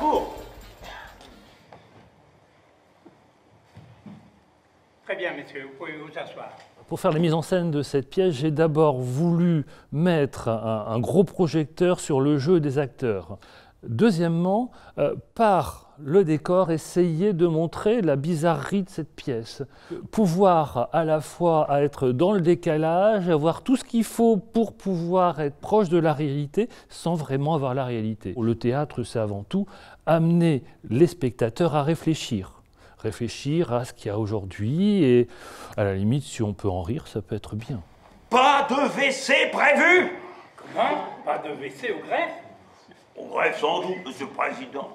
cour. Très bien, messieurs, vous pouvez vous asseoir. Pour faire la mise en scène de cette pièce, j'ai d'abord voulu mettre un gros projecteur sur le jeu des acteurs. Deuxièmement, par le décor, essayer de montrer la bizarrerie de cette pièce. Pouvoir à la fois être dans le décalage, avoir tout ce qu'il faut pour pouvoir être proche de la réalité sans vraiment avoir la réalité. Le théâtre, c'est avant tout amener les spectateurs à réfléchir à ce qu'il y a aujourd'hui et à la limite, si on peut en rire, ça peut être bien. Pas de WC prévu? Comment? Pas de WC au greffe? Au greffe, sans doute, monsieur le président.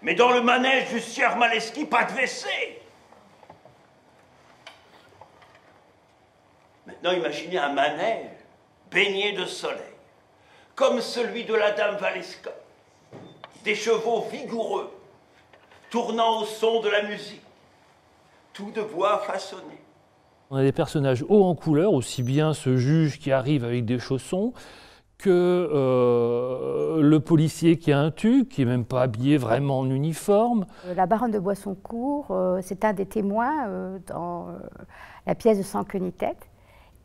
Mais dans le manège du Sieur Maleski, pas de WC. Maintenant, imaginez un manège baigné de soleil, comme celui de la dame Valeska. Des chevaux vigoureux, tournant au son de la musique, tout de bois façonné. On a des personnages hauts en couleur, aussi bien ce juge qui arrive avec des chaussons que le policier qui a un tuque, qui n'est même pas habillé vraiment en uniforme. La baronne de Boissoncourt, c'est un des témoins dans la pièce de Sans queue ni tête.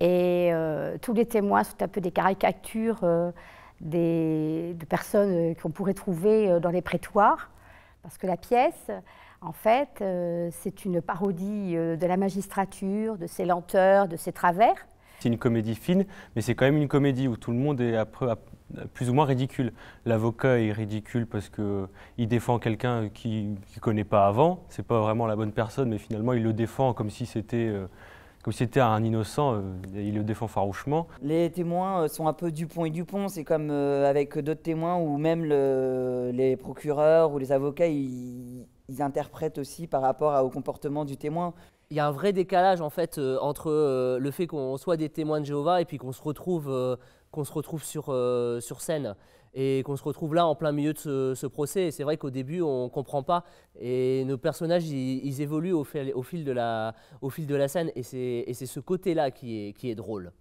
Et tous les témoins sont un peu des caricatures de personnes qu'on pourrait trouver dans les prétoires. Parce que la pièce, en fait, c'est une parodie de la magistrature, de ses lenteurs, de ses travers. C'est une comédie fine, mais c'est quand même une comédie où tout le monde est plus ou moins ridicule. L'avocat est ridicule parce qu'il défend quelqu'un qu'il ne connaît pas avant. C'est pas vraiment la bonne personne, mais finalement il le défend comme si c'était un innocent. Il le défend farouchement. Les témoins sont un peu Dupont et Dupont. C'est comme avec d'autres témoins ou même les procureurs ou les avocats, ils interprètent aussi par rapport au comportement du témoin. Il y a un vrai décalage en fait entre le fait qu'on soit des témoins de Jéhovah et puis qu'on se retrouve sur scène et qu'on se retrouve là en plein milieu de ce procès. Et c'est vrai qu'au début on ne comprend pas et nos personnages ils évoluent au fil de la scène et c'est ce côté-là qui est drôle.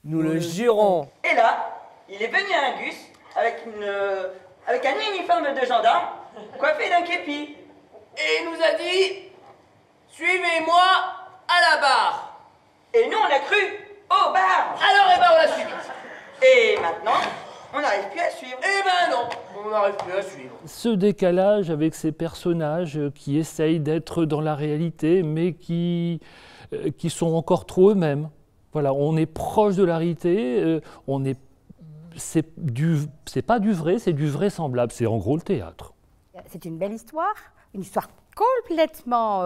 Nous le jurons. Et là, il est venu à un bus avec un uniforme de gendarme coiffé d'un képi. Et il nous a dit « Suivez-moi à la barre ». Et nous, on a cru au bar. Alors, eh ben, on l'a suivi. Et maintenant, on n'arrive plus à suivre. Eh ben non, on n'arrive plus à suivre. Ce décalage avec ces personnages qui essayent d'être dans la réalité, mais qui sont encore trop eux-mêmes. Voilà, on est proche de la réalité, c'est pas du vrai, c'est du vraisemblable. C'est en gros le théâtre. C'est une belle histoire, une histoire complètement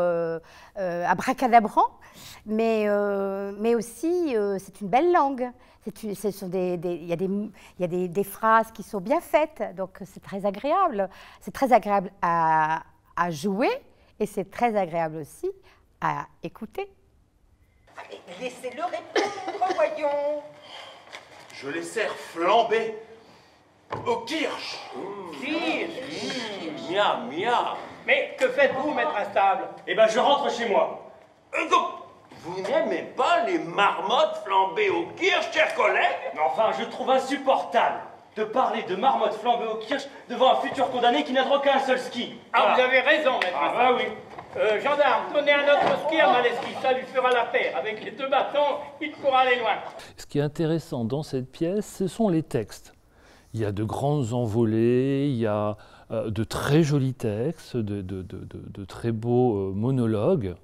abracadabrant, mais aussi c'est une belle langue. Il y a des phrases qui sont bien faites, donc c'est très agréable. C'est très agréable à jouer et c'est très agréable aussi à écouter. Allez, laissez-le répondre, voyons. Je les sers flambés au kirsch. Kirsch. Miam, miam. Mais que faites-vous, maître Instable? Eh ben, je rentre chez moi. Donc, vous n'aimez pas les marmottes flambées au kirsch, chers collègues? Mais enfin, je trouve insupportable de parler de marmotte flambée au kirsch devant un futur condamné qui n'a droit qu'à un seul ski. Ah, vous avez raison, maître Instable. Ah bah oui. Gendarme, donnez un autre ski à Maleski, ça lui fera la paire. Avec les 2 bâtons, il pourra aller loin. Ce qui est intéressant dans cette pièce, ce sont les textes. Il y a de grandes envolées, il y a de très jolis textes, de très beaux monologues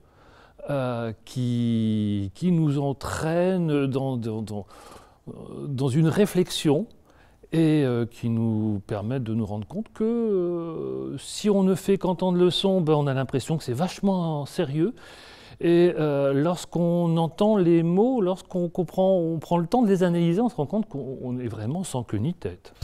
qui nous entraînent dans une réflexion et qui nous permettent de nous rendre compte que si on ne fait qu'entendre le son, on a l'impression que c'est vachement sérieux. Et lorsqu'on entend les mots, lorsqu'on comprend, on prend le temps de les analyser, on se rend compte qu'on est vraiment sans queue ni tête.